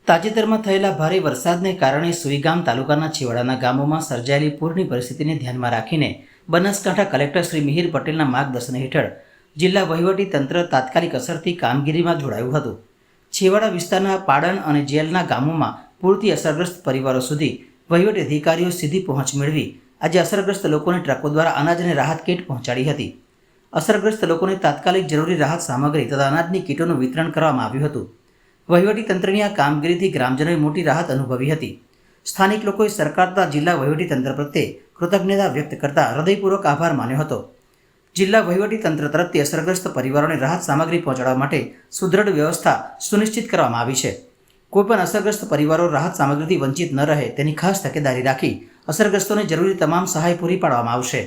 તાજેતરમાં થયેલા ભારે વરસાદને કારણે સુઈગામ તાલુકાના છેવાડાના ગામોમાં સર્જાયેલી પૂરની પરિસ્થિતિને ધ્યાનમાં રાખીને બનાસકાંઠા કલેક્ટર શ્રી મિહિર પટેલના માર્ગદર્શન હેઠળ જિલ્લા વહીવટી તંત્ર તાત્કાલિક અસરથી કામગીરીમાં જોડાયું હતું. છેવાડા વિસ્તારના પાડણ અને જેલના ગામોમાં પૂરથી અસરગ્રસ્ત પરિવારો સુધી વહીવટી અધિકારીઓ સીધી પહોંચ મેળવી આજે અસરગ્રસ્ત લોકોને ટ્રકો દ્વારા અનાજ અને રાહત કીટ પહોંચાડી હતી. અસરગ્રસ્ત લોકોને તાત્કાલિક જરૂરી રાહત સામગ્રી તથા અનાજની કીટોનું વિતરણ કરવામાં આવ્યું હતું. વહીવટી તંત્રની આ કામગીરીથી ગ્રામજનોએ મોટી રાહત અનુભવી હતી. સ્થાનિક લોકોએ સરકાર તથા જિલ્લા વહીવટી તંત્ર પ્રત્યે કૃતજ્ઞતા વ્યક્ત કરતા હૃદયપૂર્વક આભાર માન્યો હતો. જિલ્લા વહીવટી તંત્ર તરફથી અસરગ્રસ્ત પરિવારોને રાહત સામગ્રી પહોંચાડવા માટે સુદૃઢ વ્યવસ્થા સુનિશ્ચિત કરવામાં આવી છે. કોઈપણ અસરગ્રસ્ત પરિવારો રાહત સામગ્રીથી વંચિત ન રહે તેની ખાસ તકેદારી રાખી અસરગ્રસ્તોને જરૂરી તમામ સહાય પૂરી પાડવામાં આવશે.